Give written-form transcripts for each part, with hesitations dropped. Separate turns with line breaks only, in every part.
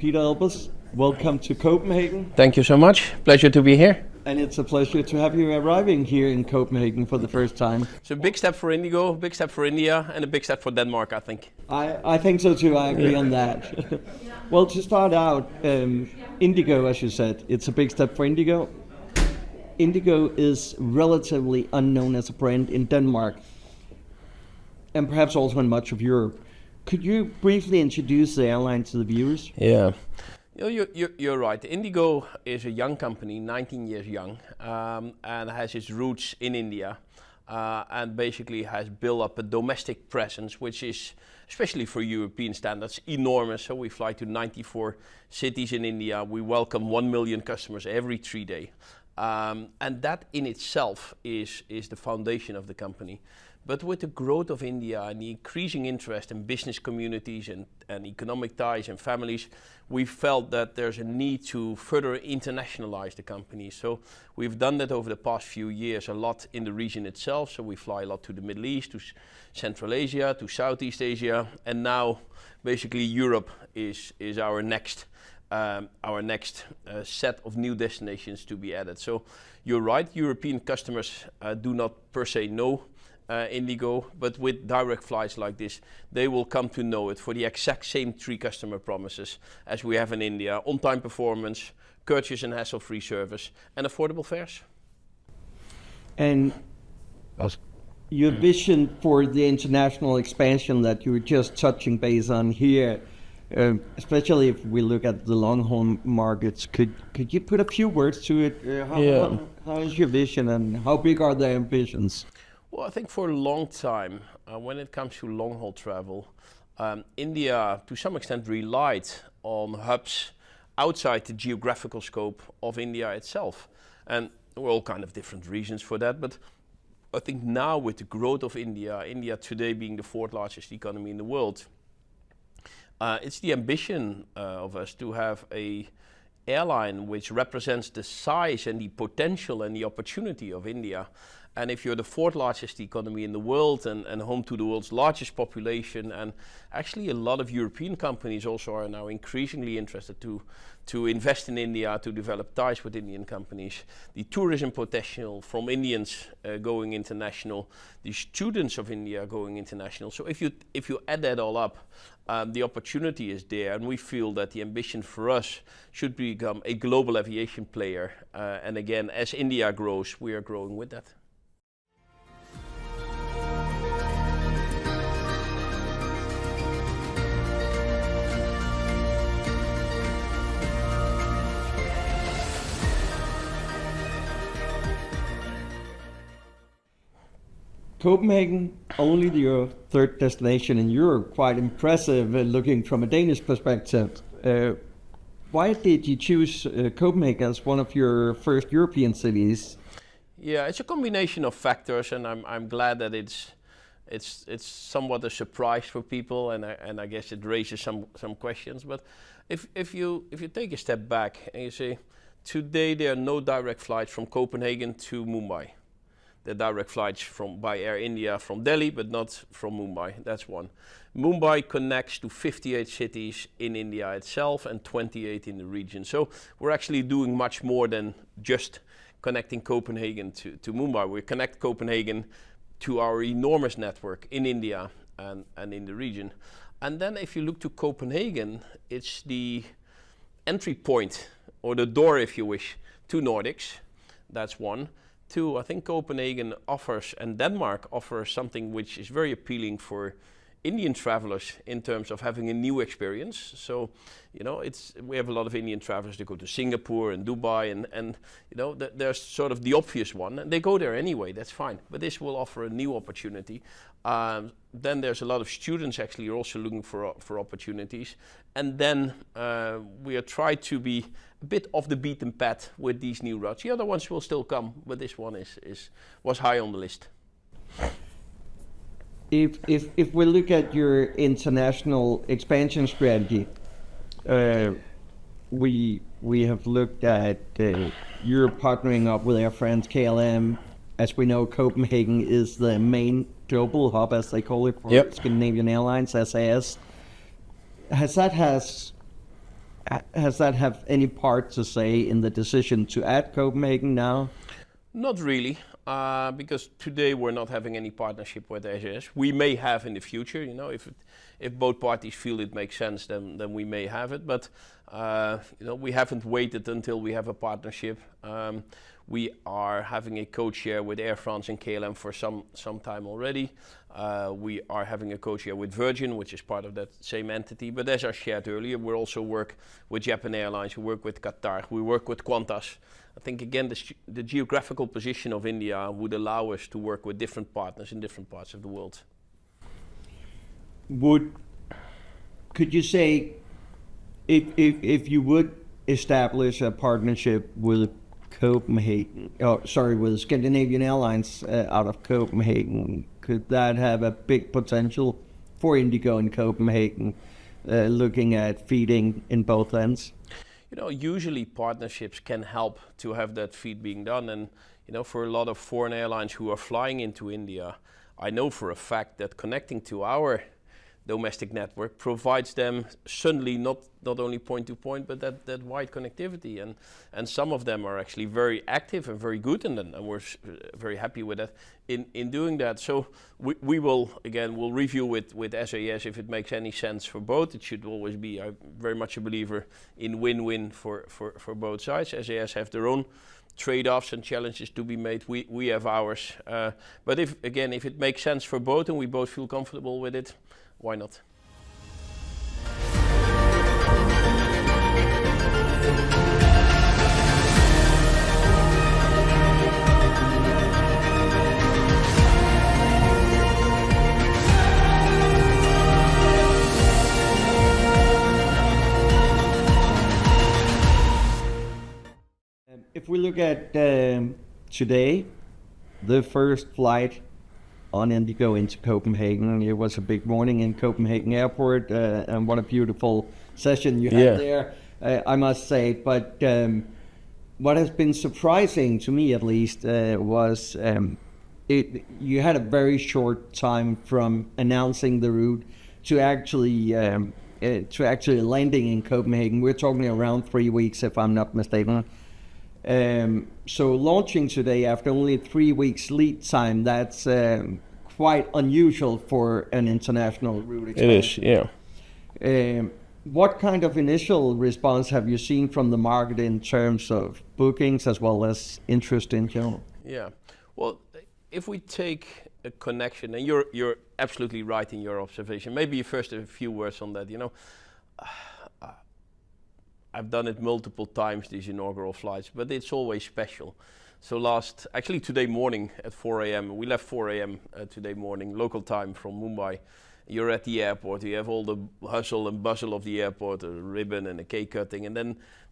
Pieter Elbers. Welcome to Copenhagen.
Thank you so much. Pleasure to be here.
And it's a pleasure to have you arriving here in Copenhagen for the first time.
It's a big step for IndiGo, big step for India, and a big step for Denmark, I think.
I think so too, I agree on that. Well, to start out, IndiGo, as you said, it's a big step for IndiGo. IndiGo is relatively unknown as a brand in Denmark, and perhaps also in much of Europe. Could you briefly introduce the airline to the viewers?
Yeah. You're right. IndiGo is a young company, 19 years young, and has its roots in India, and basically has built up a domestic presence, which is, especially for European standards, enormous. So we fly to 94 cities in India. We welcome 1 million customers every 3 days. And that in itself is the foundation of the company. But with the growth of India and the increasing interest in business communities and economic ties and families, we felt that there's a need to further internationalize the company. So we've done that over the past few years a lot in the region itself. So we fly a lot to the Middle East, to Central Asia, to Southeast Asia, and now basically Europe is our next set of new destinations to be added. So you're right, European customers do not per se know IndiGo, but with direct flights like this, they will come to know it for the exact same 3 customer promises as we have in India: on-time performance, courteous and hassle-free service, and affordable fares.
And your vision for the international expansion that you were just touching base on here, especially if we look at the long-haul markets, could you put a few words to it? How is your vision and how big are the ambitions?
Well, I think for a long time, when it comes to long-haul travel, India to some extent relied on hubs outside the geographical scope of India itself. And there were all kind of different reasons for that, but I think now with the growth of India today being the 4th largest economy in the world, it's the ambition of us to have a airline which represents the size and the potential and the opportunity of India. And if you're the 4th largest economy in the world and home to the world's largest population, and actually a lot of European companies also are now increasingly interested to invest in India, to develop ties with Indian companies, the tourism potential from Indians going international, the students of India going international. So if you add that all up, the opportunity is there, and we feel that the ambition for us should become a global aviation player. And again, as India grows, we are growing with that.
Copenhagen, only your 3rd destination in Europe, quite impressive looking from a Danish perspective. Why did you choose Copenhagen as one of your first European cities?
Yeah, it's a combination of factors, and I'm glad that it's somewhat a surprise for people, and I guess it raises some questions. But if you take a step back and you say, today there are no direct flights from Copenhagen to Mumbai. The direct flights by Air India from Delhi, but not from Mumbai. That's one. Mumbai connects to 58 cities in India itself and 28 in the region. So we're actually doing much more than just connecting Copenhagen to Mumbai. We connect Copenhagen to our enormous network in India and in the region. And then if you look to Copenhagen, it's the entry point, or the door, if you wish, to Nordics. That's one. 2, I think Copenhagen offers, and Denmark offers, something which is very appealing for Indian travelers in terms of having a new experience. So, we have a lot of Indian travelers that go to Singapore and Dubai, and there's sort of the obvious one, and they go there anyway, that's fine. But this will offer a new opportunity. Then there's a lot of students actually also looking for opportunities. And then we are trying to be a bit off the beaten path with these new routes. The other ones will still come, but this one was high on the list.
If we look at your international expansion strategy, we have looked at Europe partnering up with our friends KLM. As we know, Copenhagen is the main global hub, as they call it, for Scandinavian Airlines, SAS. Has Has that have any part to say in the decision to add Copenhagen now?
Not really, because today we're not having any partnership with SAS. We may have in the future, you know, if both parties feel it makes sense, then we may have it. But you know, we haven't waited until we have a partnership. We are having a code-share with Air France and KLM for some time already. We are having a code-share with Virgin, which is part of that same entity. But as I shared earlier, we also work with Japan Airlines, we work with Qatar, we work with Qantas. I think again the geographical position of India would allow us to work with different partners in different parts of the world.
Could you say if you would establish a partnership with with Scandinavian Airlines out of Copenhagen, could that have a big potential for IndiGo in Copenhagen, looking at feeding in both ends?
You know, usually partnerships can help to have that feed being done, and you know, for a lot of foreign airlines who are flying into India, I know for a fact that connecting to our domestic network provides them suddenly not only point to point, but that wide connectivity, and some of them are actually very active and very good, and we're very happy with that in doing that. So we will again, we'll review with SAS if it makes any sense for both. It should always be, I'm very much a believer in win-win for both sides. SAS have their own trade-offs and challenges to be made. We have ours, but if it makes sense for both and we both feel comfortable with it, why not?
If we look at today, the first flight on IndiGo into Copenhagen, it was a big morning in Copenhagen Airport, and what a beautiful session you had there, I must say. But what has been surprising to me, at least, was you had a very short time from announcing the route to actually landing in Copenhagen. We're talking around 3 weeks, if I'm not mistaken. So launching today after only 3 weeks lead time, that's quite unusual for an international route expansion.
It is, yeah.
What kind of initial response have you seen from the market in terms of bookings as well as interest in general?
Yeah, well, if we take a connection, and you're absolutely right in your observation. Maybe first a few words on that. You know, I've done it multiple times, these inaugural flights, but it's always special. So actually today morning at 4 a.m., we left 4 a.m. Today morning, local time from Mumbai. You're at the airport, you have all the hustle and bustle of the airport, a ribbon and a cake cutting, and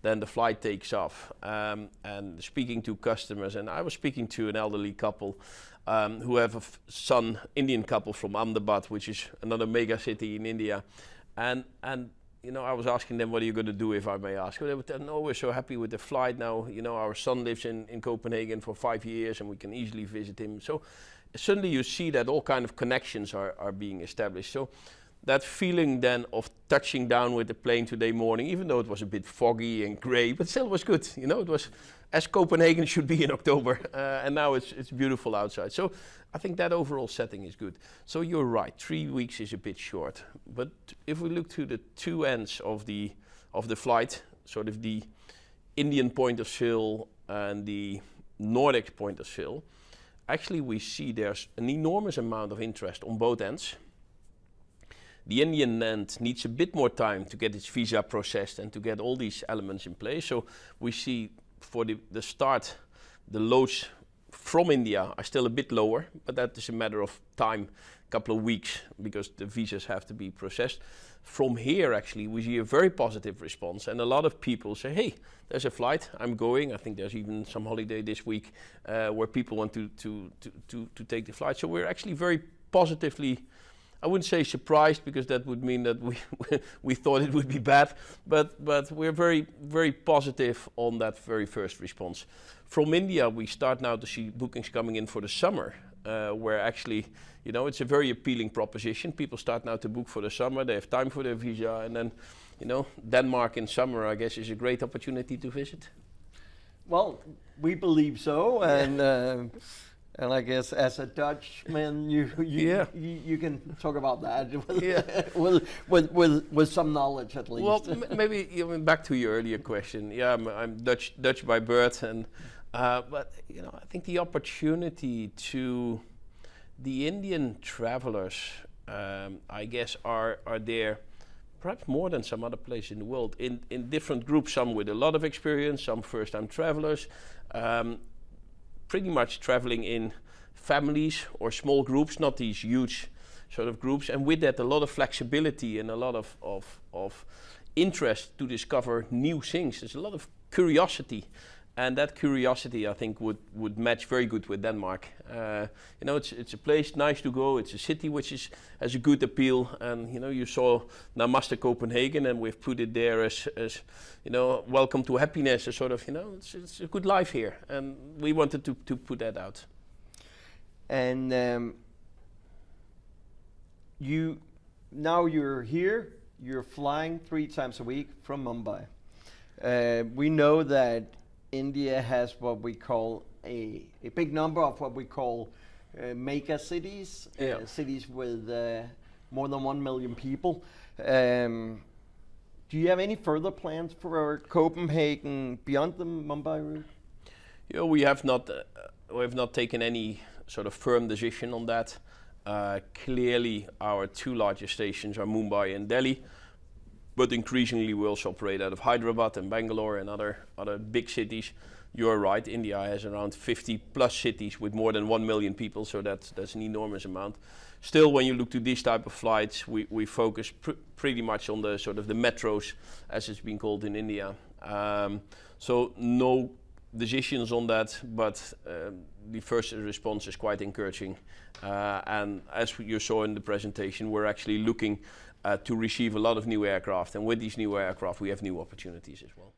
then the flight takes off. And speaking to customers, and I was speaking to an elderly couple who have a son, Indian couple from Ahmedabad, which is another mega city in India. And you know, I was asking them, what are you going to do, if I may ask? They would tell, no, we're so happy with the flight now. You know, our son lives in Copenhagen for 5 years and we can easily visit him. So suddenly you see that all kind of connections are being established. So that feeling then of touching down with the plane today morning, even though it was a bit foggy and grey, but still was good. You know, it was as Copenhagen should be in October, and now it's beautiful outside. So I think that overall setting is good. So you're right, 3 weeks is a bit short. But if we look to the two ends of the flight, sort of the Indian point of sale and the Nordic point of sale, actually we see there's an enormous amount of interest on both ends. The Indian end needs a bit more time to get its visa processed and to get all these elements in place. So we see for the start, the loads from India are still a bit lower, but that is a matter of time, a couple of weeks, because the visas have to be processed. From here, actually, we see a very positive response, and a lot of people say, hey, there's a flight, I'm going. I think there's even some holiday this week where people want to take the flight. So we're actually very positively, I wouldn't say surprised, because that would mean that we thought it would be bad, but we're very, very positive on that very first response. From India, we start now to see bookings coming in for the summer, where actually, you know, it's a very appealing proposition. People start now to book for the summer, they have time for their visa, and then, you know, Denmark in summer, I guess, is a great opportunity to visit.
Well, we believe so, and I guess as a Dutchman, you can talk about that with some knowledge at least.
Well, maybe back to your earlier question. Yeah, I'm Dutch by birth, and but you know, I think the opportunity to the Indian travelers, I guess, are there perhaps more than some other place in the world, in different groups, some with a lot of experience, some first-time travelers, pretty much traveling in families or small groups, not these huge sort of groups, and with that a lot of flexibility and a lot of interest to discover new things. There's a lot of curiosity. And that curiosity, I think, would match very good with Denmark. You know, it's a place nice to go. It's a city which has a good appeal. And you know, you saw Namaste Copenhagen, and we've put it there as you know, welcome to happiness. A sort of, you know, it's a good life here, and we wanted to put that out.
And you're here. You're flying 3 times a week from Mumbai. We know that India has what we call a big number of what we call mega cities, cities with more than 1 million people. Do you have any further plans for Copenhagen beyond the Mumbai route?
You know, we have not taken any sort of firm decision on that. Clearly, our 2 largest stations are Mumbai and Delhi. But increasingly we also operate out of Hyderabad and Bangalore and other big cities. You're right, India has around 50 plus cities with more than 1 million people, so that's an enormous amount. Still, when you look to these type of flights, we focus pretty much on the sort of the metros, as it's been called in India. So no decisions on that, but the first response is quite encouraging. And as you saw in the presentation, we're actually looking to receive a lot of new aircraft, and with these new aircraft we have new opportunities as well.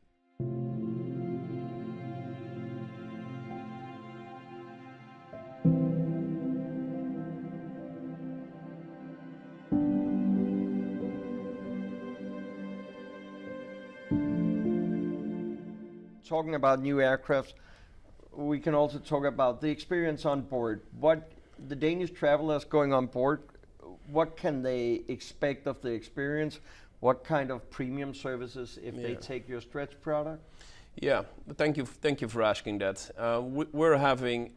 Talking about new aircraft, we can also talk about the experience on board. What the Danish travelers going on board, what can they expect of the experience? What kind of premium services if they take your stretch product?
Yeah, thank you for asking that. We're having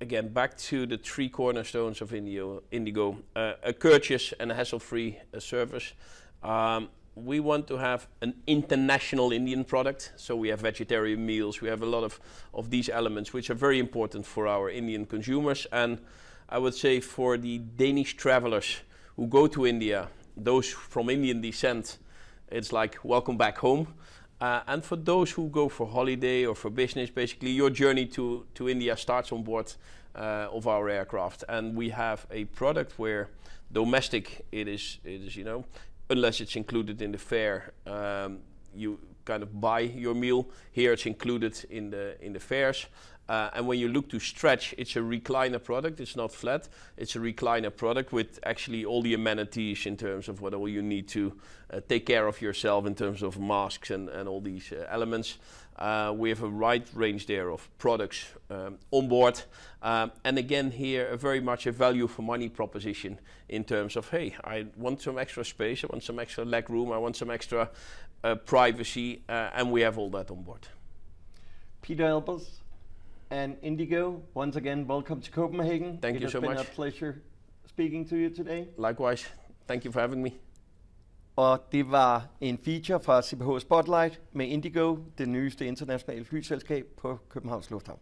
again, back to the 3 cornerstones of IndiGo, a courteous and hassle-free service. We want to have an international Indian product, so we have vegetarian meals, we have a lot of these elements which are very important for our Indian consumers, and I would say for the Danish travelers who go to India, those from Indian descent, it's like welcome back home. And for those who go for holiday or for business, basically your journey to India starts on board of our aircraft. And we have a product where domestic it is you know, unless it's included in the fare, you kind of buy your meal. Here it's included in the fares. And when you look to stretch, it's a recliner product. It's not flat. It's a recliner product with actually all the amenities in terms of what all you need to take care of yourself in terms of masks and all these elements. We have a wide range there of products on board. And again here, very much a value for money proposition in terms of, hey, I want some extra space, I want some extra leg room, I want some extra privacy, and we have all that on board.
Pieter Elbers and IndiGo, once again, welcome to Copenhagen.
Thank you so much.
It has been a pleasure speaking to you today.
Likewise. Thank you for having me.
Og det var en feature fra CPH Spotlight med IndiGo, det nyeste internationale flyselskab på Københavns Lufthavn.